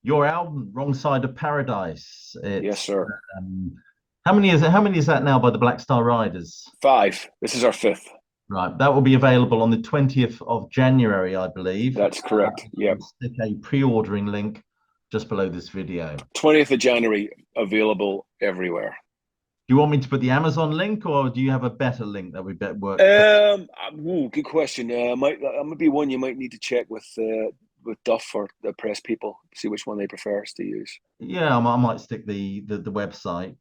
Your album, Wrong Side of Paradise. Yes, It's sir. um, how many is it? How many is that now by the Black Star Riders? Five. This is our fifth. Right, that will be available on the 20th of January, I believe. That's correct. I'll Yep. stick a pre-ordering link just below this video. 20th of January, available everywhere. Do you want me to put the Amazon link, or do you have a better link that we bet work? Good question. Might be one you might need to check with Duff or the press people, see which one they prefer us to use. Yeah, I might stick the website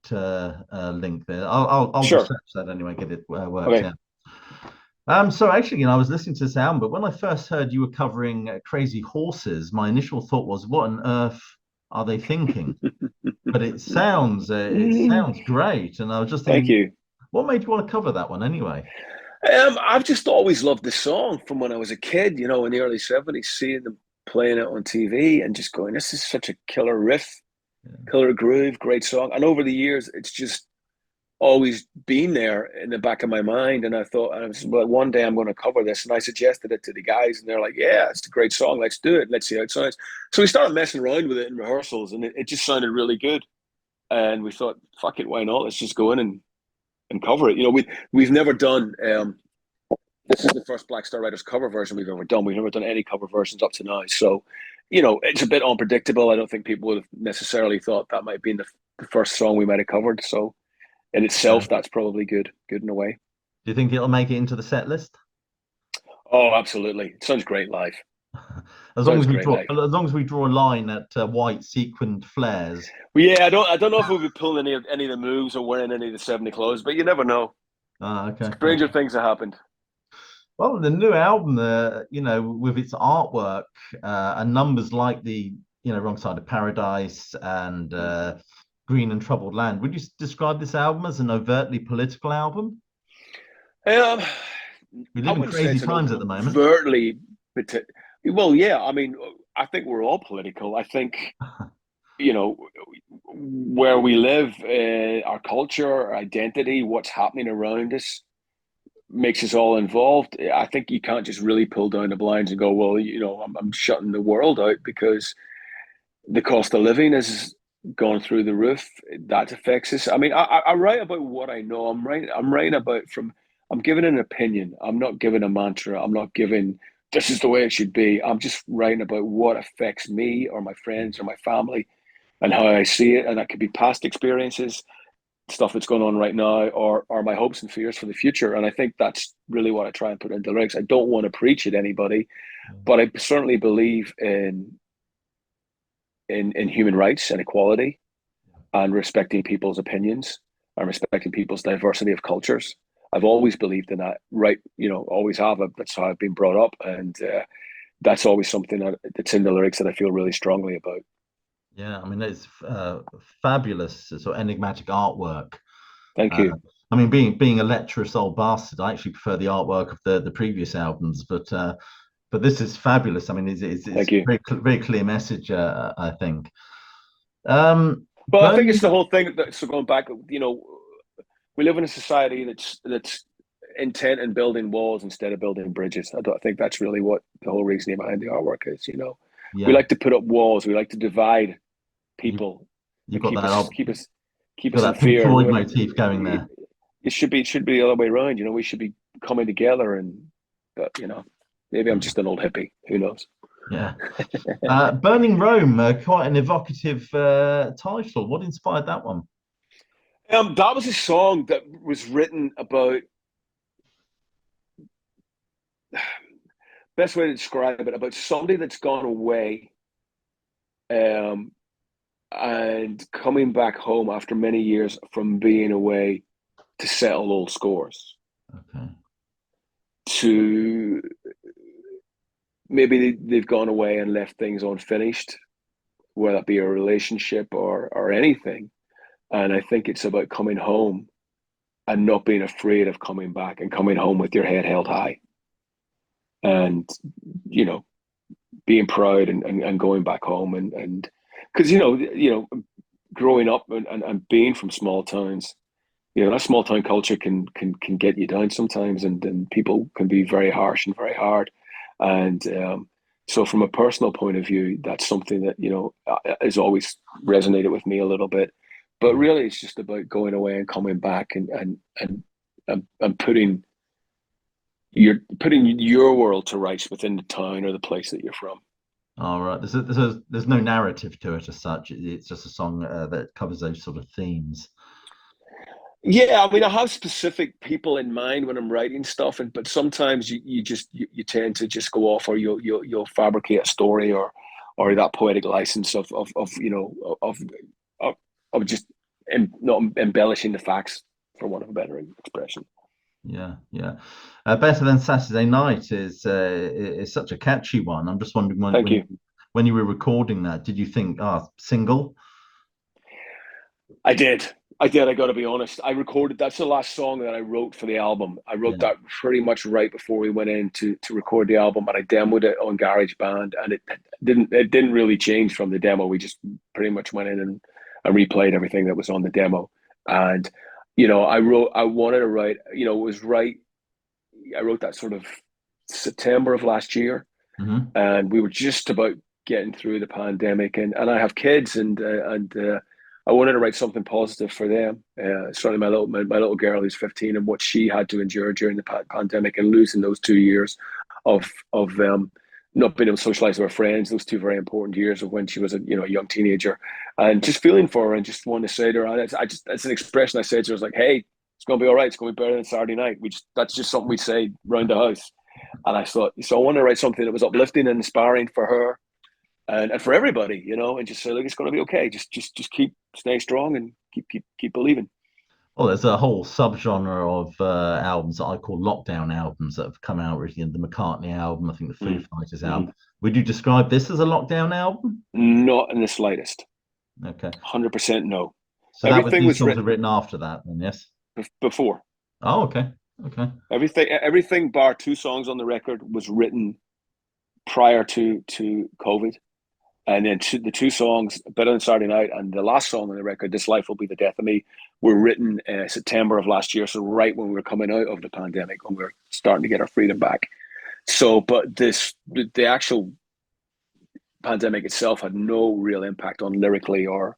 link there. I'll just Sure. search that anyway, get it worked Okay. out. So actually, I was listening to this album, but when I first heard you were covering Crazy Horses, my initial thought was, what on earth are they thinking? But it sounds great, and I was just Thank thinking, you. what made you want to cover that one anyway? I've just always loved this song from when I was a kid, in the early 70s, seeing them playing it on TV and just going, this is such a killer riff, Yeah. killer groove, great song. And over the years, it's just always been there in the back of my mind. And I thought, well, one day I'm going to cover this. And I suggested it to the guys, and they're like, yeah, it's a great song. Let's do it. Let's see how it sounds. So we started messing around with it in rehearsals, and it just sounded really good. And we thought, fuck it, why not? Let's just go in and cover it. We've never done this is the first Black Star Riders cover version we've ever done. We've never done any cover versions up to now. So, it's a bit unpredictable. I don't think people would have necessarily thought that might be the first song we might have covered. So in Yeah. itself, that's probably good in a way. Do you think it'll make it into the set list? Oh, absolutely. It sounds great live. As long Sounds as we great draw, live. as long as we draw a line at white sequined flares. Well, yeah, I don't know if we'll be pulling any of the moves or wearing any of the 70 clothes, but you never know. Okay. Stranger things have happened. Well, the new album, with its artwork and numbers like Wrong Side of Paradise and Green and Troubled Land, would you describe this album as an overtly political album? Um, We I live in wouldn't say crazy it's an times at the moment. overtly, well, yeah. I mean, I think we're all political. I think you know where we live, our culture, our identity, what's happening around us makes us all involved. I think you can't just really pull down the blinds and go, well, I'm shutting the world out because the cost of living has gone through the roof. That affects us. I mean, I write about what I know. I'm writing about from. I'm giving an opinion. I'm not giving a mantra. I'm not giving this is the way it should be. I'm just writing about what affects me or my friends or my family and how I see it. And that could be past experiences, stuff that's going on right now, or my hopes and fears for the future. And I think that's really what I try and put into lyrics. I don't want to preach at anybody, but I certainly believe in human rights and equality and respecting people's opinions and respecting people's diversity of cultures. I've always believed in that, right? Always have. That's how I've been brought up, and that's always something that's in the lyrics that I feel really strongly about. Yeah, I mean, it's fabulous, sort of enigmatic artwork. Thank Uh, you. I mean, being a lecherous old bastard, I actually prefer the artwork of the previous albums, but this is fabulous. I mean, it's Thank you. very clear message, I think. Um, Well, I think it's Burning, the whole thing that so going back, we live in a society that's intent in building walls instead of building bridges. I think that's really what the whole reasoning behind the artwork is. We yeah, like to put up walls. We like to divide you people you've and got keep got us in that Pink fear. Floyd motif going there. It should be the other way around. We should be coming together, but maybe I'm Yeah, just an old hippie. Who knows? yeah. Burning Rome, quite an evocative title. What inspired that one? That was a song that was written about best way to describe it about somebody that's gone away um, and coming back home after many years from being away to settle old scores. Okay. To maybe they've gone away and left things unfinished, whether that be a relationship or anything. And I think it's about coming home and not being afraid of coming back and coming home with your head held high and you know being proud and going back home and because growing up and being from small towns, that small town culture can get you down sometimes, and people can be very harsh and very hard, and So from a personal point of view, that's something that, has always resonated with me a little bit. But Yeah. really, it's just about going away and coming back and putting your world to rights within the town or the place that you're from. All right. There's no narrative to it as such. It's just a song that covers those sort of themes. Yeah, I mean, I have specific people in mind when I'm writing stuff, but sometimes you tend to just go off, or you'll fabricate a story, or that poetic license of just not embellishing the facts, for want of a better expression. Yeah, yeah. Better Than Saturday Night is such a catchy one. I'm just wondering Thank you. when you were recording that, did you think, single? I did. I did. I got to be honest. I recorded. That's the last song that I wrote for the album. I wrote Yeah. that pretty much right before we went in to record the album, and I demoed it on GarageBand, and it didn't really change from the demo. We just pretty much went in and replayed everything that was on the demo. And I wanted to write. It was right. I wrote that sort of September of last year, Hmm. and we were just about getting through the pandemic, and I have kids, and I wanted to write something positive for them. Certainly my little girl who's 15, and what she had to endure during the pandemic, and losing those 2 years of not being able to socialize with her friends, those 2 very important years of when she was a young teenager, and just feeling for her, and just wanting to say to her, and it's an expression I said to her. I was like, hey, it's going to be all right. It's going to be better than Saturday night. That's just something we say around the house. And I thought, so I want to write something that was uplifting and inspiring for her, and for everybody, and just say, look, it's going to be okay. Just keep staying strong and keep believing. Well, there's a whole subgenre of albums that I call lockdown albums that have come out recently. The McCartney album, I think the Foo Fighters Mm-hmm. album. Would you describe this as a lockdown album? Not in the slightest. Okay. 100% no. So Everything these was songs are written written after that, then, yes? before. Oh, okay. Okay. Everything bar two songs on the record was written prior to COVID. And then the two songs, Better Than Saturday Night, and the last song on the record, This Life Will Be the Death of Me, were written September of last year. So right when we were coming out of the pandemic, when we were starting to get our freedom back. So, but the actual pandemic itself had no real impact on lyrically or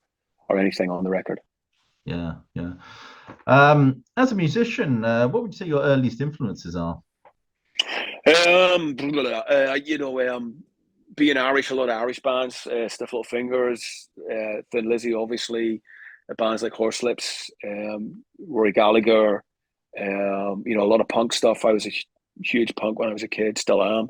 anything on the record. Yeah, yeah. As a musician, what would you say your earliest influences are? Being Irish, a lot of Irish bands, Stiff Little Fingers, Thin Lizzy, obviously, bands like Horselips, Rory Gallagher, a lot of punk stuff. I was a huge punk when I was a kid, still am.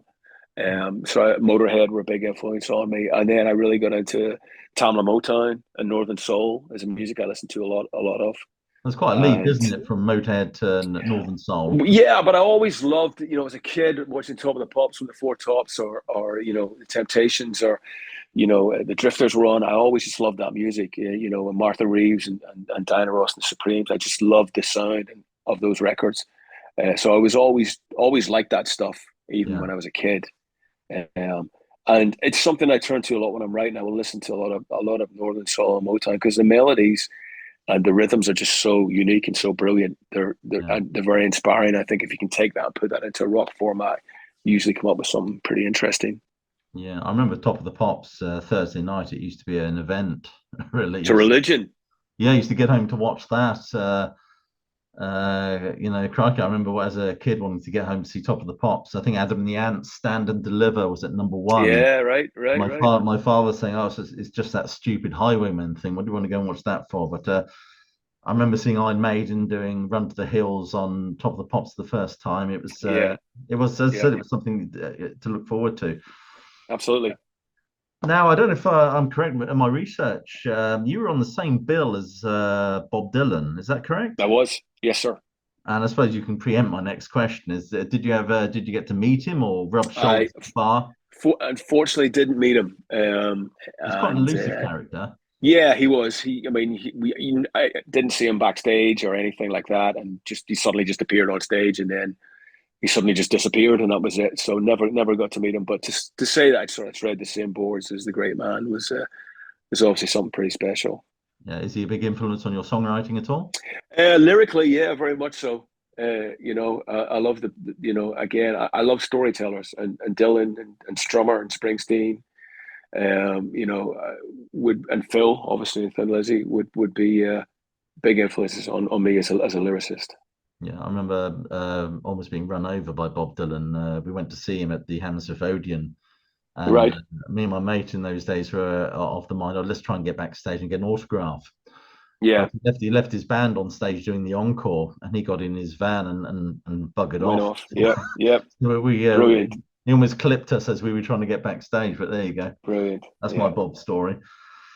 So Motorhead were a big influence on me, and then I really got into Tamla Motown and Northern Soul as a music I listened to a lot of. There's quite a leap, And isn't it, from Motorhead to Northern Soul? yeah, but I always loved, as a kid, watching Top of the Pops from the Four Tops, or the Temptations, or the Drifters were on. I always just loved that music. And Martha Reeves and Diana Ross and the Supremes. I just loved the sound of those records. So I was always liked that stuff, even Yeah, when I was a kid. Um, and it's something I turn to a lot when I'm writing. I will listen to a lot of Northern Soul and Motown, because the melodies and the rhythms are just so unique and so brilliant. yeah, They're very inspiring. I think if you can take that and put that into a rock format, you usually come up with something pretty interesting. yeah. I remember Top of the Pops Thursday night. It used to be an event It's a release. religion. Yeah, I used to get home to watch that. Crikey, I remember as a kid wanting to get home to see Top of the Pops. I think Adam and the Ants, Stand and Deliver was at number one. Yeah, right, right, right. My father was saying, "Oh, it's just that stupid Highwayman thing. What do you want to go and watch that for?" But I remember seeing Iron Maiden doing Run to the Hills on Top of the Pops the first time. Yeah, It was, as I yeah, said, it was something to look forward to. absolutely. Now, I don't know if I'm correct in my research. You were on the same bill as Bob Dylan. Is that correct? I was. Yes, sir. And I suppose you can preempt my next question: Is did you get to meet him or rub I shoulders at the bar? unfortunately didn't meet him. He's quite an And elusive character. Yeah, he was. I mean, I didn't see him backstage or anything like that, and he suddenly just appeared on stage, and then he suddenly just disappeared, and that was it. So never got to meet him. But to say that I sort of tread the same boards as the great man was obviously something pretty special. Yeah, is he a big influence on your songwriting at all? Lyrically, yeah, very much so. I love again, I love storytellers, and Dylan and Strummer and Springsteen. Would and Phil, obviously, and Thin Lizzy would be big influences on me as a lyricist. Yeah, I remember almost being run over by Bob Dylan. We went to see him at the Hammersmith Odeon, and Right. me and my mate in those days were of the mind, oh, let's try and get backstage and get an autograph. Yeah. But he left his band on stage doing the encore, and he got in his van and buggered Went off. off. Yep. Yep. We Brilliant. he almost clipped us as we were trying to get backstage. But there you go. Brilliant. That's my Yeah. Bob story.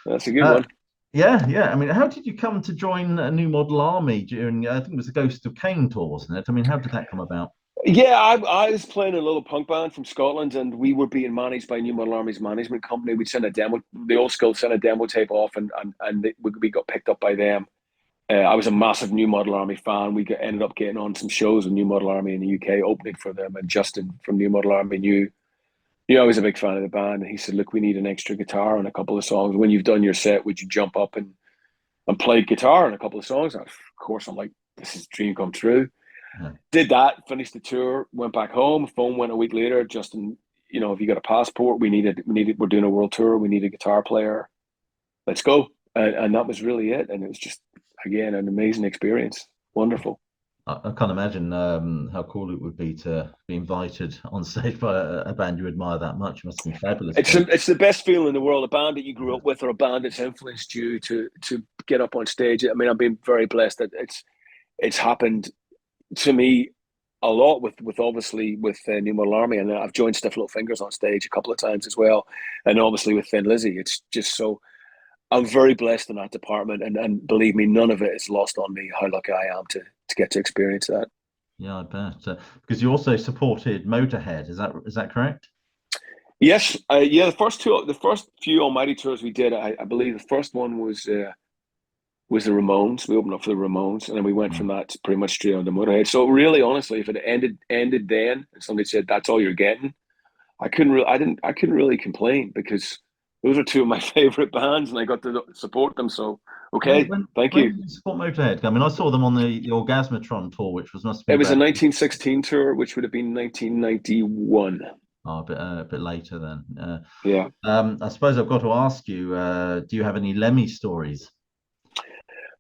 That's a good Uh, one. yeah, yeah. I mean, how did you come to join a New Model Army during? I think it was the Ghost of Cain tour, wasn't it? I mean, how did that come about? Yeah, I was playing a little punk band from Scotland, and we were being managed by New Model Army's management company. We'd send a demo, the old school sent a demo tape off, and we got picked up by them. I was a massive New Model Army fan. Ended up getting on some shows with New Model Army in the UK, opening for them. And Justin from New Model Army knew I was a big fan of the band. And he said, "Look, we need an extra guitar on a couple of songs. When you've done your set, would you jump up and play guitar on a couple of songs?" And of course, I'm like, "This is a dream come true." Yeah. Did that, finished the tour, went back home. Phone went a week later. Justin, have you got a passport? We're doing a world tour. We need a guitar player. Let's go. And that was really it. And it was just, again, an amazing experience. Wonderful. I can't imagine how cool it would be to be invited on stage by a band you admire that much. It must have been fabulous. It's the best feeling in the world. A band that you grew up with, or a band that's influenced you to get up on stage. I mean, I've been very blessed that it's happened to me a lot with obviously with New Model Army, and I've joined Stiff Little Fingers on stage a couple of times as well, and obviously with Thin Lizzy. It's just so I'm very blessed in that department, and believe me, none of it is lost on me how lucky I am to get to experience that. Yeah, I bet. Because you also supported Motorhead. Is that correct? Yes, yeah. The first few Almighty tours we did, I believe the first one was the Ramones. We opened up for the Ramones, and then we went from that to pretty much straight on the Motorhead. So really, honestly, if it ended then, and somebody said that's all you're getting, I couldn't really complain, because those are two of my favorite bands, and I got to support them. So okay, thank When you. did you support Motorhead? I mean, I saw them on the Orgasmatron tour, which must have been It was a about 1916 tour, which would have been 1991. a bit later then. Yeah. I suppose I've got to ask you, do you have any Lemmy stories?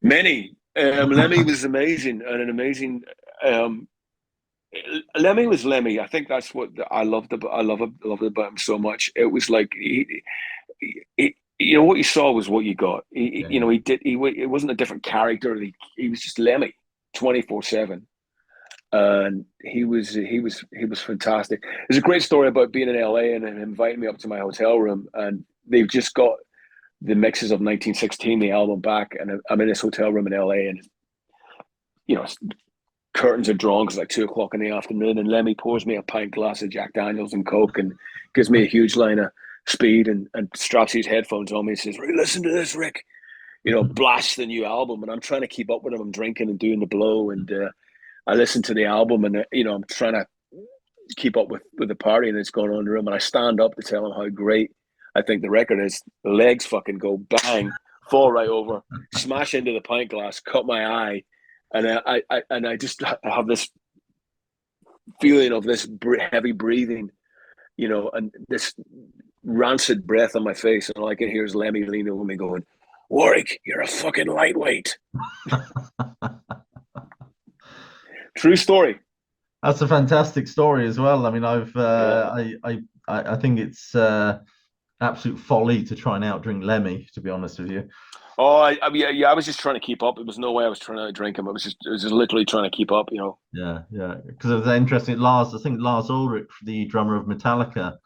Many. Lemmy was amazing, and an amazing. Lemmy was Lemmy. I think that's what I loved about. I loved about him so much. It was like what you saw was what you got. It wasn't a different character. He was just Lemmy, 24/7, and he was fantastic. There's a great story about being in LA and him inviting me up to my hotel room, and they've just got the mixes of 1916, the album, back, and I'm in this hotel room in LA, and curtains are drawn because it's like 2 o'clock in the afternoon, and Lemmy pours me a pint glass of Jack Daniels and Coke, and gives me a huge line of speed, and straps his headphones on me and says, "Listen to this, Rick." Blast the new album, and I'm trying to keep up with him. I'm drinking and doing the blow, and I listen to the album, and I'm trying to keep up with the party, and it's going on in the room, and I stand up to tell him how great I think the record is. The legs fucking go bang, fall right over, smash into the pint glass, cut my eye, and I just have this feeling of this heavy breathing, and this rancid breath on my face, and all I can hear is Lemmy leaning over me going, "Warwick, you're a fucking lightweight." True story. That's a fantastic story as well. I mean, I think it's absolute folly to try and outdrink Lemmy, to be honest with you. Oh, I was just trying to keep up. It was no way I was trying to drink him. It was just literally trying to keep up. Yeah, yeah. Because it was interesting. I think Lars Ulrich, the drummer of Metallica,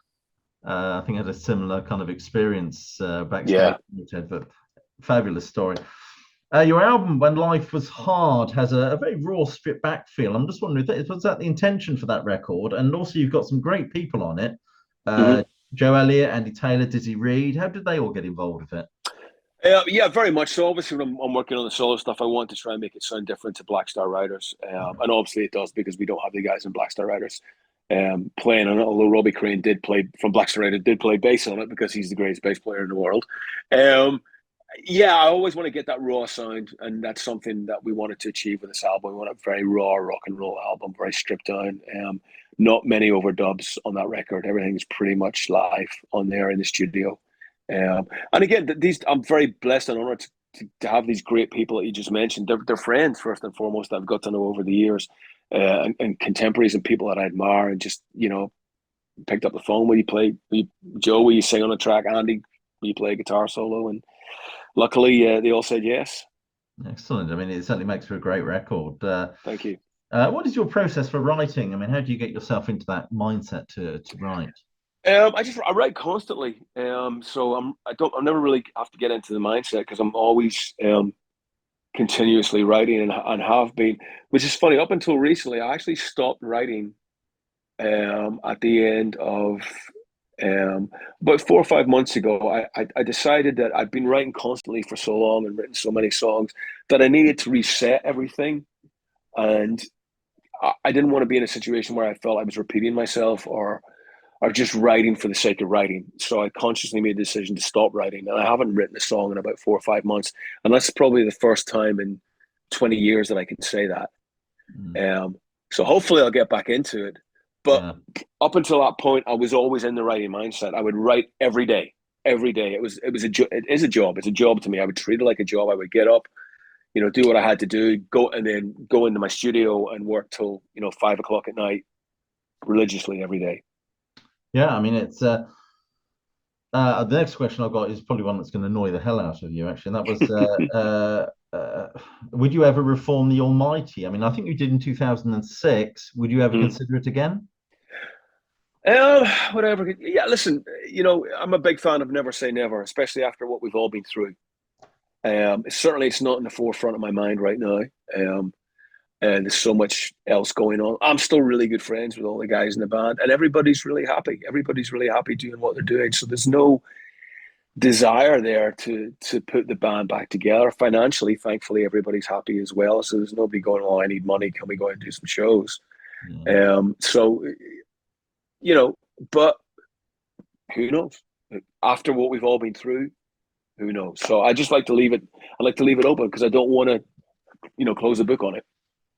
I think had a similar kind of experience backstage. Yeah. But fabulous story. Your album, When Life Was Hard, has a very raw, stripped back feel. I'm just wondering, was that the intention for that record? And also, you've got some great people on it. Joe Elliott, Andy Taylor, Dizzy Reed. How did they all get involved with it? Yeah, very much so. Obviously, when I'm working on the solo stuff, I want to try and make it sound different to Black Star Riders. And obviously it does, because we don't have the guys in Black Star Riders playing on it. Although Robbie Crane from Black Star Riders did play bass on it, because he's the greatest bass player in the world. Yeah, I always want to get that raw sound, and that's something that we wanted to achieve with this album. We want a very raw rock and roll album, very stripped down. Not many overdubs on that record. Everything's pretty much live on there in the studio. And again, these I'm very blessed and honored to have these great people that you just mentioned. They're friends first and foremost that I've got to know over the years, and contemporaries and people that I admire, and just picked up the phone. Will you play? Joe, will you sing on a track? Andy, will you play a guitar solo? And luckily, they all said yes. Excellent. I mean, it certainly makes for a great record. Thank you. What is your process for writing? I mean, how do you get yourself into that mindset to write? I write constantly. I never really have to get into the mindset because I'm always continuously writing and have been, which is funny. Up until recently, I actually stopped writing at the end of about 4 or 5 months ago. I decided that I'd been writing constantly for so long and written so many songs that I needed to reset everything. And I didn't want to be in a situation where I felt I was repeating myself or just writing for the sake of writing. So I consciously made the decision to stop writing. And I haven't written a song in about 4 or 5 months. And that's probably the first time in 20 years that I can say that. So hopefully I'll get back into it. But up until that point, I was always in the writing mindset. I would write every day. Every day. It is a job. It's a job to me. I would treat it like a job. I would get up, do what I had to do, go into my studio and work till 5 o'clock at night, religiously every day. Yeah, I mean, it's the next question I've got is probably one that's going to annoy the hell out of you, actually. And that was, would you ever reform the Almighty? I mean, I think you did in 2006. Would you ever consider it again? Whatever. Yeah, listen, I'm a big fan of never say never, especially after what we've all been through. Certainly, it's not in the forefront of my mind right now. And there's so much else going on. I'm still really good friends with all the guys in the band, and everybody's really happy. Everybody's really happy doing what they're doing. So there's no desire there to put the band back together. Financially, thankfully, everybody's happy as well. So there's nobody going, "Oh, I need money. Can we go and do some shows?" But who knows? After what we've all been through, who knows? So I just like to leave it. I like to leave it open because I don't want to, close the book on it.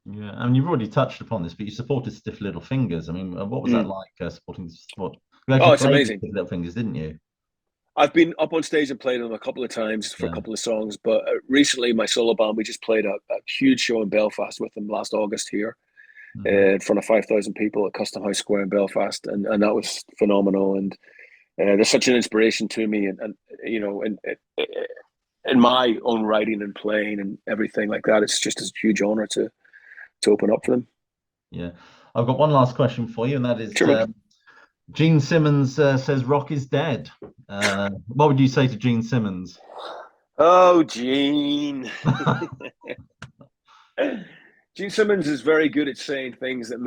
Yeah, I mean, you've already touched upon this, but you supported Stiff Little Fingers. I mean, what was that like supporting sport? You actually it's played amazing. Stiff Little Fingers, didn't you? I've been up on stage and played them a couple of times for a couple of songs, but recently my solo band, we just played a huge show in Belfast with them last August here in front of 5,000 people at Custom House Square in Belfast, and that was phenomenal. And they're such an inspiration to me, and in my own writing and playing and everything like that, it's just a huge honor to open up for them. Yeah, I've got one last question for you, and that is, sure, Gene Simmons says rock is dead. What would you say to Gene Simmons? Oh, Gene. Gene Simmons is very good at saying things that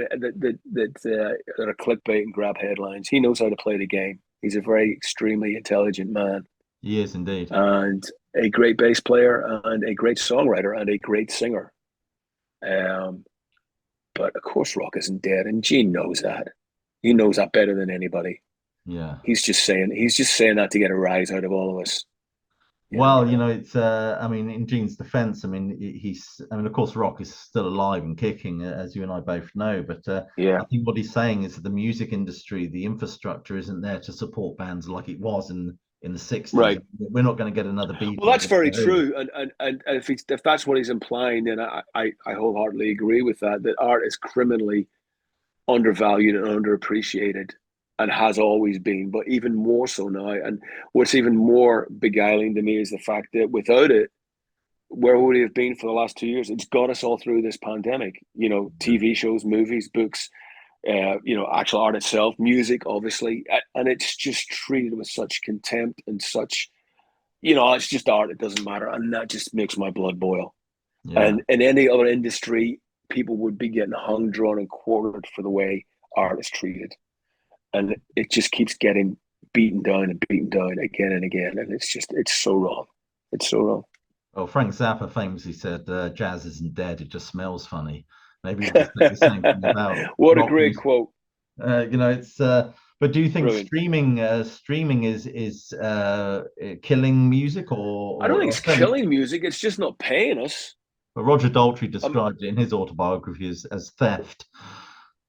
are clickbait and grab headlines. He knows how to play the game. He's a very extremely intelligent man. He is indeed. And a great bass player and a great songwriter and a great singer. But of course rock isn't dead, and Gene knows that. He knows that better than anybody. Yeah. He's just saying that to get a rise out of all of us. Well, it's I mean, in Gene's defense, I mean, of course rock is still alive and kicking, as you and I both know, but I think what he's saying is that the music industry, the infrastructure isn't there to support bands like it was in the 60s. Right. We're not going to get another beat. Well, that's very true. And if that's what he's implying, then I wholeheartedly agree with that art is criminally undervalued and underappreciated and has always been, but even more so now. And what's even more beguiling to me is the fact that without it, where would we have been for the last 2 years? It's got us all through this pandemic, TV shows, movies, books, actual art itself, music, obviously. And it's just treated with such contempt and such, it's just art. It doesn't matter. And that just makes my blood boil. Yeah. And in any other industry, people would be getting hung, drawn, and quartered for the way art is treated. And it just keeps getting beaten down again and again. And it's so wrong. It's so wrong. Well, Frank Zappa famously said, jazz isn't dead, it just smells funny. Maybe we'll just say the same thing about what a great quote. It's But do you think Brilliant. streaming is killing music, I don't think or it's certainly? killing music. It's just not paying us. But Roger Daltrey Um, described it in his autobiography as theft.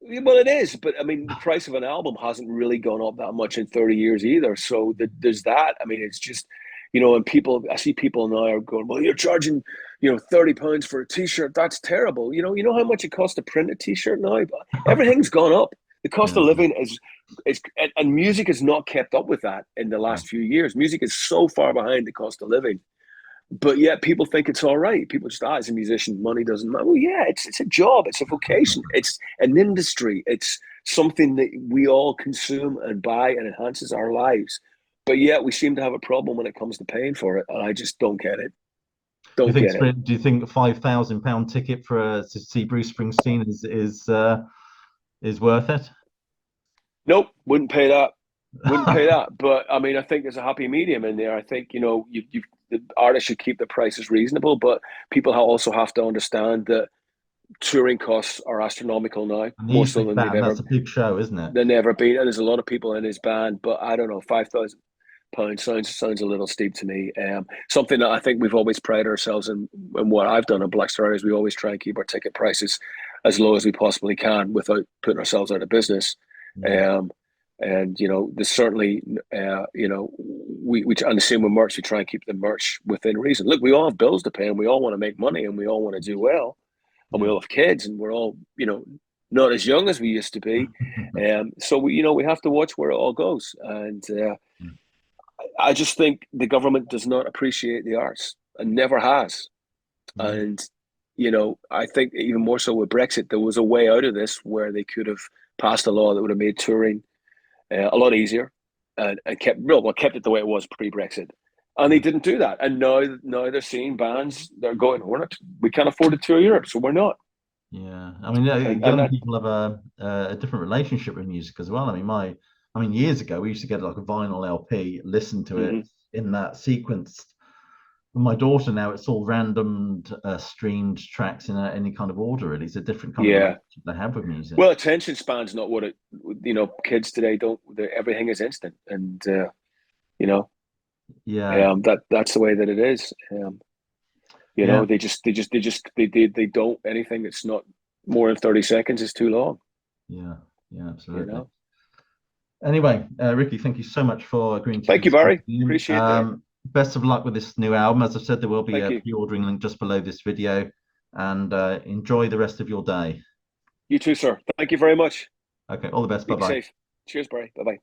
well, it is, but I mean, the price of an album hasn't really gone up that much in 30 years either. So there's that. I mean, it's just, and I see people now are going, well, you're charging, £30 for a t-shirt. That's terrible. You know how much it costs to print a t-shirt now? Everything's gone up. The cost Yeah, of living is, and music has not kept up with that in the yeah. last few years. Music is so far behind the cost of living. But yet people think it's all right. People just, as a musician, money doesn't matter. Well, yeah, it's a job, it's a vocation, it's an industry, it's something that we all consume and buy and enhances our lives. But yet we seem to have a problem when it comes to paying for it, and I just don't get it. Don't get it. Do you think a £5,000 ticket to see Bruce Springsteen is worth it? Nope, wouldn't pay that. Wouldn't pay that. But I mean, I think there's a happy medium in there. I think the artists should keep the prices reasonable, but people also have to understand that touring costs are astronomical now, And more he's so big than they've band. ever That's a big show, isn't it? been. And there's a lot of people in his band, but I don't know, £5,000 sounds a little steep to me. Something that I think we've always prided ourselves in, and what I've done in Black Star is we always try and keep our ticket prices as low as we possibly can without putting ourselves out of business. Yeah. And there's certainly we and the same with merch. We try and keep the merch within reason. Look, we all have bills to pay, and we all want to make money, and we all want to do well, and we Yeah. all have kids, and we're all not as young as we used to be. So we have to watch where it all goes, and I just think the government does not appreciate the arts and never has. Yeah. And I think even more so with Brexit, there was a way out of this where they could have passed a law that would have made touring a lot easier, and kept it the way it was pre-Brexit. And they didn't do that. And now they're seeing bands they're going, we can't afford to tour Europe, so we're not. Yeah, I mean, And young that people have a different relationship with music as well. I mean, years ago we used to get like a vinyl LP, listen to it mhm. in that sequence. With my daughter now, it's all random streamed tracks in any kind of order. Really, it's a different kind of Yeah. relationship they have with music. Well, attention span's not what kids today don't. Everything is instant, and you know, Yeah, that's the way that it is. yeah, They don't anything that's not more than 30 seconds is too long. yeah, yeah, You absolutely. know. Anyway, Ricky, thank you so much for agreeing to do Thank you, this Barry. interview. Appreciate that. Best of luck with this new album. As I said, there will be Thank a you. pre-ordering link just below this video, and enjoy the rest of your day. You too, sir. Thank you very much. Okay, all the best. Bye Be bye. safe. Cheers, Barry. Bye bye.